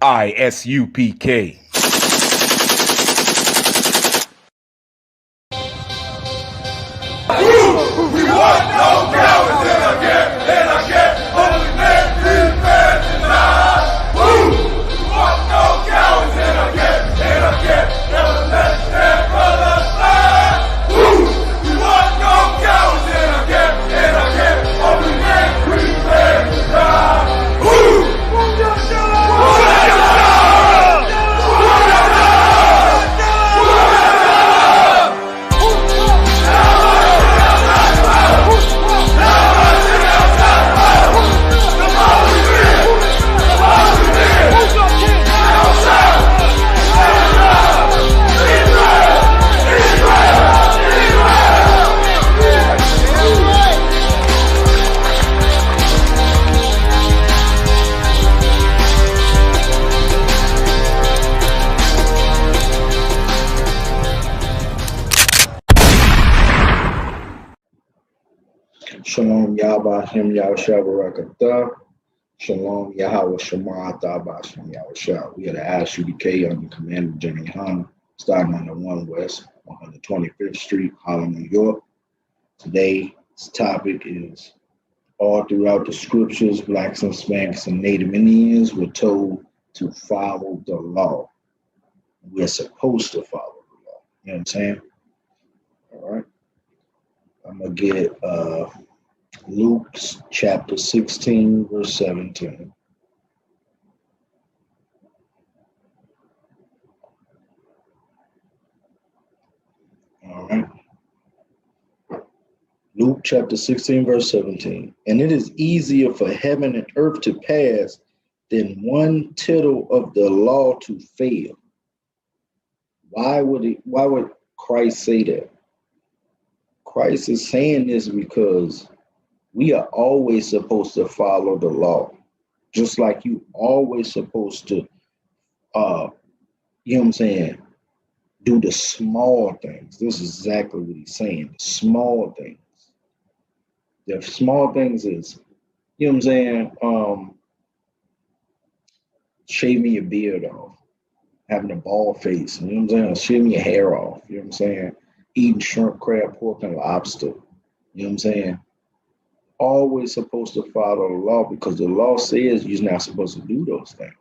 ISUPK. Shalom Yahbashim Yahushua Barakatah. Shalom Yahweh Shema Bashim Yahushua. We are the ISUBK under the command of General Yohana, starting on the 1 West, 125th Street, Harlem, New York. Today's topic is all throughout the scriptures, blacks and Hispanics and Native Indians were told to follow the law. We're supposed to follow the law. You know what I'm saying? All right. I'm going to get Luke chapter 16, verse 17. All right. Luke chapter 16, verse 17. And it is easier for heaven and earth to pass than one tittle of the law to fail. Why would Christ say that? Christ is saying this because we are always supposed to follow the law, just like you always supposed to, you know what I'm saying, do the small things. This is exactly what he's saying, the small things. The small things is, you know what I'm saying, shaving your beard off, having a bald face, you know what I'm saying, shaving your hair off, you know what I'm saying, eating shrimp, crab, pork, and lobster, you know what I'm saying. Always supposed to follow the law because the law says you're not supposed to do those things.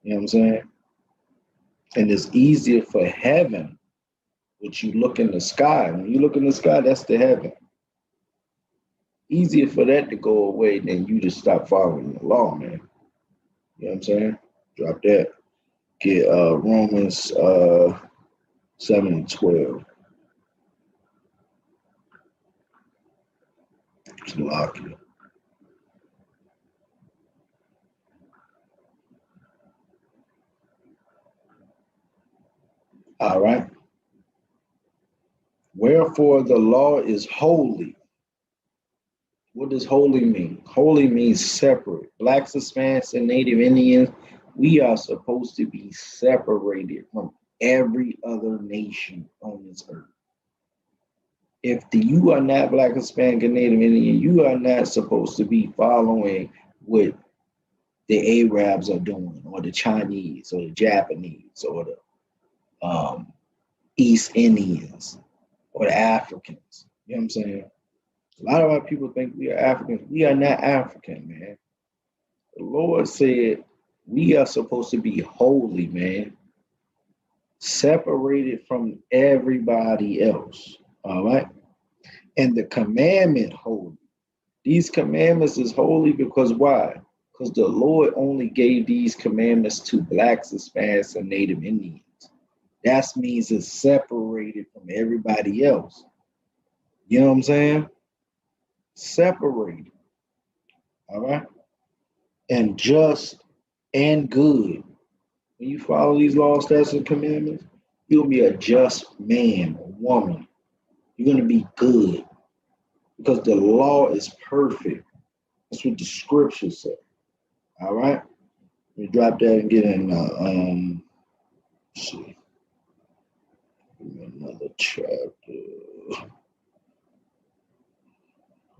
You know what I'm saying? And it's easier for heaven, which you look in the sky. When you look in the sky, that's the heaven. Easier for that to go away than you just stop following the law, man. You know what I'm saying? Drop that. Get Romans 7:12. It's lock it. All right. Wherefore the law is holy. What does holy mean? Holy means separate. Blacks, Hispanics, and Native Indians, we are supposed to be separated from every other nation on this earth. If you are not Black, Hispanic, and Native Indian, you are not supposed to be following what the Arabs are doing, or the Chinese, or the Japanese, or the East Indians, or the Africans. You know what I'm saying? A lot of our people think we are Africans. We are not African, man. The Lord said we are supposed to be holy, man. Separated from everybody else. All right? And the commandment holy. These commandments is holy because why? Because the Lord only gave these commandments to Blacks, Hispanics, and Native Indians. That means it's separated from everybody else. You know what I'm saying? Separated. All right? And just and good. When you follow these laws, statutes, and commandments, you'll be a just man or woman. You're going to be good because the law is perfect. That's what the scriptures say. All right? Let me drop that and get in. Let's see. Another chapter. Give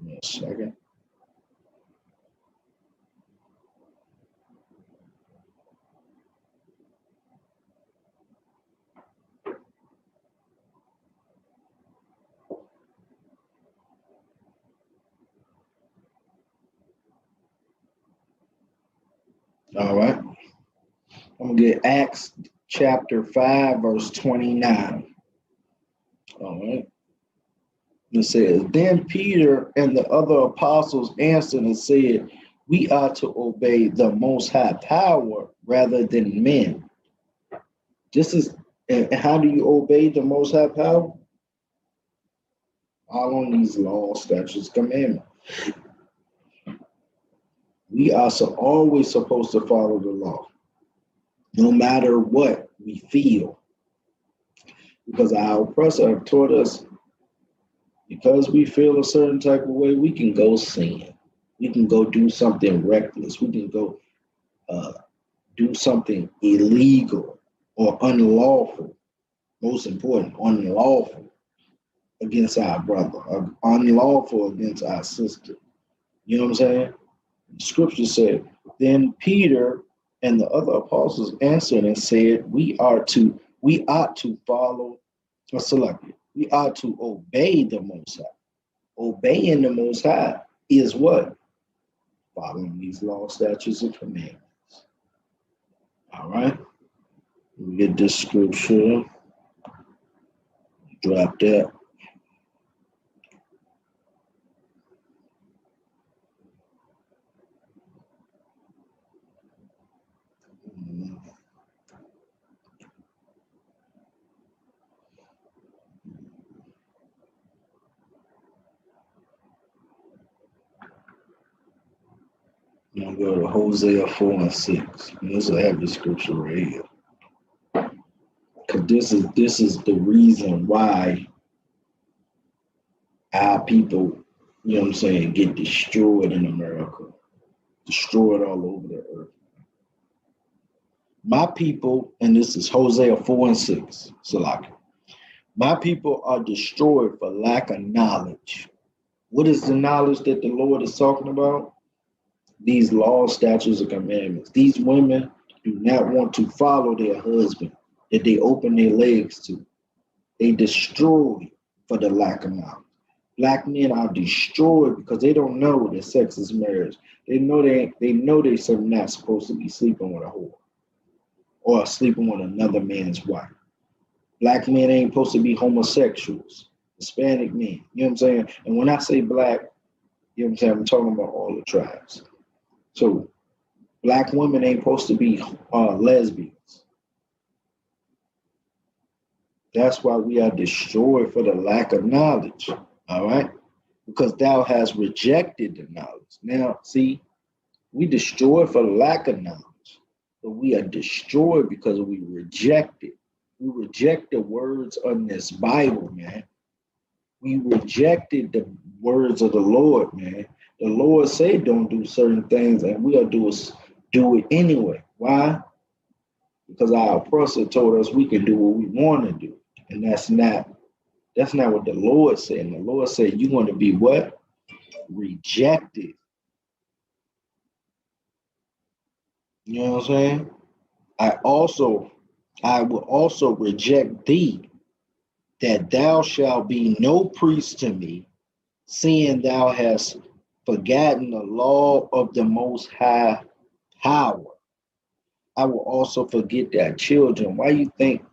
me a second. All right. I'm going to get Acts chapter 5, verse 29. All right. It says, Then Peter and the other apostles answered and said, We ought to obey the Most High power rather than men. This is, and how do you obey the Most High power? Following these laws, statutes, commandments. We are always supposed to follow the law, no matter what we feel. Because our oppressor have taught us, because we feel a certain type of way, we can go sin. We can go do something reckless. We can go do something illegal or unlawful. Most important, unlawful against our brother, or unlawful against our sister. You know what I'm saying? The scripture said, Then Peter and the other apostles answered and said, We ought to follow, or select it. We ought to obey the Most High. Obeying the Most High is what? Following these laws, statutes, and commandments. All right. We get this scripture. Drop that. I'm gonna go to Hosea 4 and 6. And this will have the scripture right here. Because this is the reason why our people, you know what I'm saying, get destroyed in America, destroyed all over the earth. My people, and this is Hosea 4 and 6, Salaki. My people are destroyed for lack of knowledge. What is the knowledge that the Lord is talking about? These laws, statutes, and commandments. These women do not want to follow their husband that they open their legs to. They destroy for the lack of knowledge. Black men are destroyed because they don't know that sex is marriage. They know they're not supposed to be sleeping with a whore or sleeping with another man's wife. Black men ain't supposed to be homosexuals. Hispanic men, you know what I'm saying? And when I say black, you know what I'm saying, I'm talking about all the tribes. So black women ain't supposed to be lesbians. That's why we are destroyed for the lack of knowledge. All right? Because thou hast rejected the knowledge. Now, see, we destroyed for the lack of knowledge, but we are destroyed because we reject it. We reject the words on this Bible, man. We rejected the words of the Lord, man. The Lord said don't do certain things, and we'll do it anyway. Why? Because our oppressor told us we can do what we want to do. And that's not what the Lord said. And the Lord said you're going to be what? Rejected. You know what I'm saying? I will also reject thee, that thou shalt be no priest to me, seeing thou hast forgotten the law of the Most High power. I will also forget thy children. Why you think?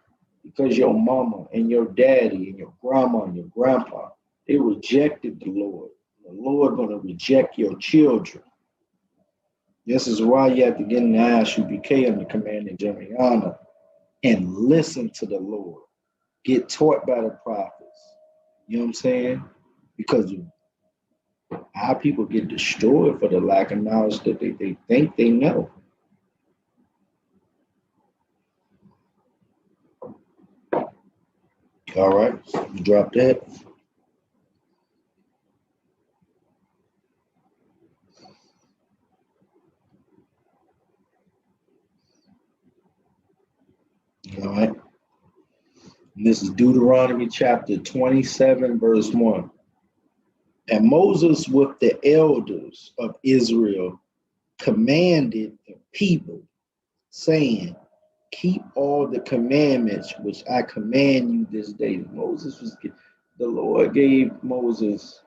Because your mama and your daddy and your grandma and your grandpa, they rejected the Lord. The Lord going to reject your children. This is why you have to get in the ISUPK and the command in Jemiana and listen to the Lord. Get taught by the prophets. You know what I'm saying? Because our people get destroyed for the lack of knowledge that they think they know. All right, you drop that. All right. And this is Deuteronomy chapter 27, verse 1. And Moses with the elders of Israel commanded the people, saying, keep all the commandments which I command you this day. The Lord gave Moses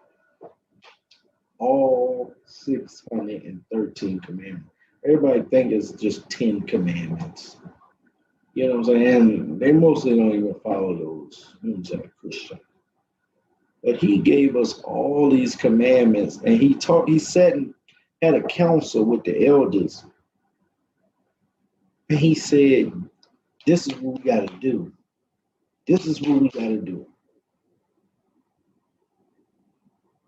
all 613 commandments. Everybody think it's just 10 commandments. You know what I'm saying? And they mostly don't even follow those. You know what I'm saying? Christian. But he gave us all these commandments, and he sat and had a council with the elders, and he said, this is what we got to do. This is what we got to do.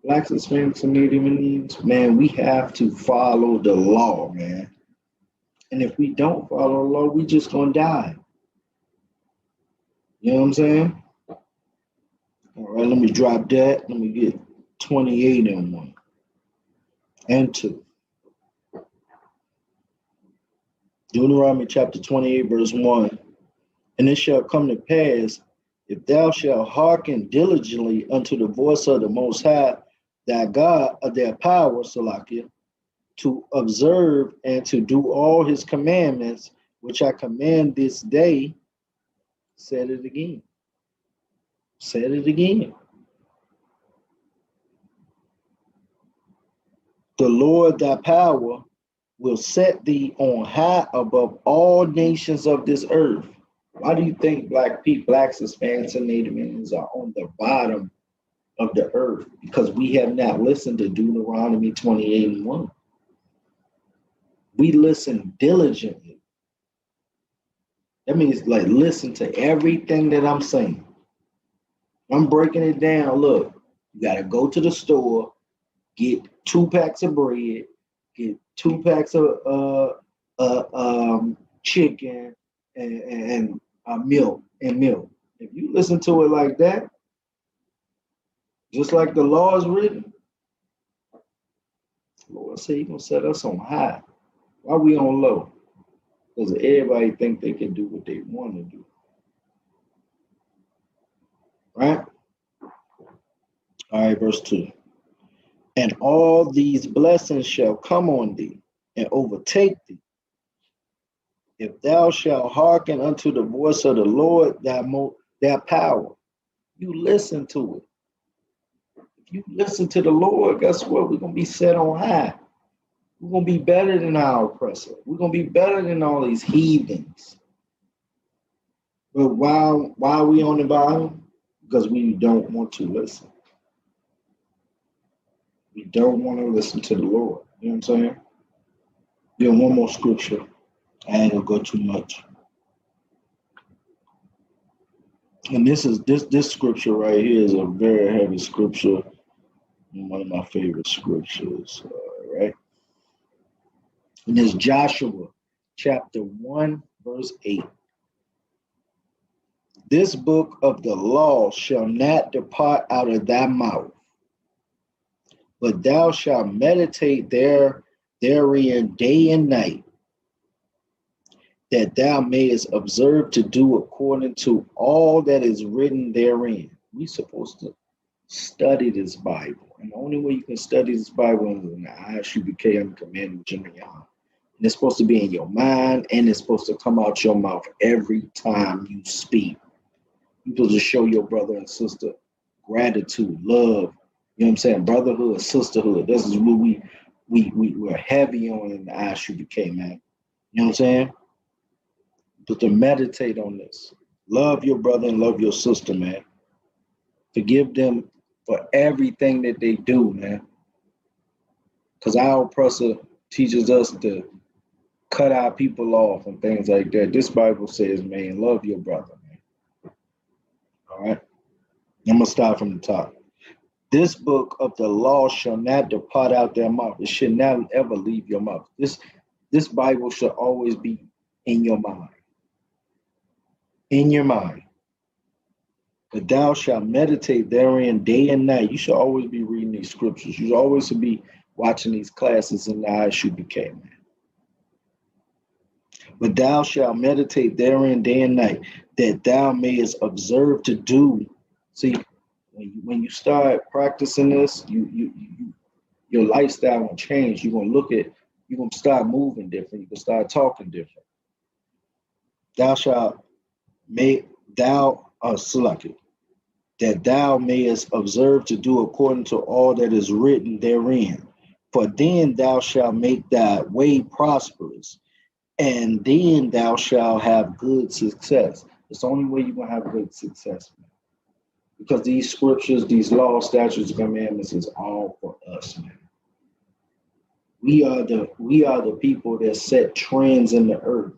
Blacks, Hispanics, and Native Indians, man, we have to follow the law, man. And if we don't follow the law, we just gonna die. You know what I'm saying? All right, let me drop that. Let me get 28 and 1 and 2. Deuteronomy chapter 28, verse 1. And it shall come to pass, if thou shalt hearken diligently unto the voice of the Most High, thy God, of their power, Salakia, to observe and to do all his commandments, which I command this day, said it again. Said it again. The Lord thy power will set thee on high above all nations of this earth. Why do you think black people, blacks, Hispanics, and Native Indians are on the bottom of the earth? Because we have not listened to Deuteronomy 28 and 1. We listen diligently. That means like listen to everything that I'm saying. I'm breaking it down. Look, you got to go to the store, get 2 packs of bread, get 2 packs of chicken and milk. If you listen to it like that, just like the law is written, the Lord said he's going to set us on high. Why we on low? Because everybody think they can do what they want to do. Right? All right, verse 2. And all these blessings shall come on thee and overtake thee, if thou shalt hearken unto the voice of the Lord, thy power. You listen to it. If you listen to the Lord, guess what? We're going to be set on high. We're going to be better than our oppressor. We're going to be better than all these heathens. But why are we on the bottom? Because we don't want to listen. We don't want to listen to the Lord. You know what I'm saying? Then one more scripture. I ain't gonna go too much. And this scripture right here is a very heavy scripture. One of my favorite scriptures, right? And it's Joshua chapter 1, verse 8. This book of the law shall not depart out of thy mouth, but thou shalt meditate therein day and night, that thou mayest observe to do according to all that is written therein. We're supposed to study this Bible. And the only way you can study this Bible is in the ISUBK and command Jimmy Yah. And it's supposed to be in your mind, and it's supposed to come out your mouth every time you speak. You're supposed to show your brother and sister gratitude, love, you know what I'm saying? Brotherhood, sisterhood. This is what we're heavy on in the ISUBK, man. You know what I'm saying? But to meditate on this. Love your brother and love your sister, man. Forgive them for everything that they do, man. Because our oppressor teaches us to cut our people off and things like that. This Bible says, man, love your brother, man. All right? I'm going to start from the top. This book of the law shall not depart out their mouth. It should not ever leave your mouth. This Bible should always be in your mind. In your mind. But thou shalt meditate therein day and night. You should always be reading these scriptures. You should always be watching these classes in the ISUBK, man. But thou shalt meditate therein day and night, that thou mayest observe to do. See, when you start practicing this, your lifestyle will change. You're gonna start moving different. You can start talking different. Thou shalt that thou mayest observe to do according to all that is written therein. For then thou shalt make thy way prosperous, and then thou shalt have good success. It's the only way you're gonna have good success, man. Because these scriptures, these laws, statutes, and commandments is all for us, man. We are the people that set trends in the earth.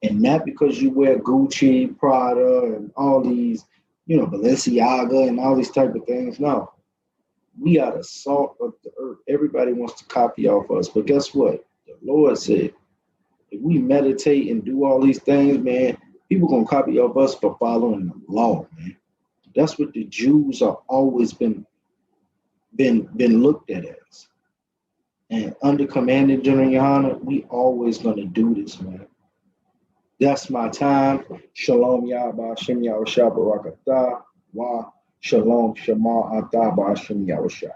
And not because you wear Gucci, Prada, and all these, Balenciaga and all these type of things. No. We are the salt of the earth. Everybody wants to copy off us. But guess what? The Lord said, if we meditate and do all these things, man, people gonna copy off us for following the law, man. That's what the Jews are always been looked at as. And under Commander General Yohana, we always gonna do this, man. That's my time. Shalom Yahba Shem Yahushua Barakatah. Wa Shalom Shema Atah Ba'ashem Yahushua.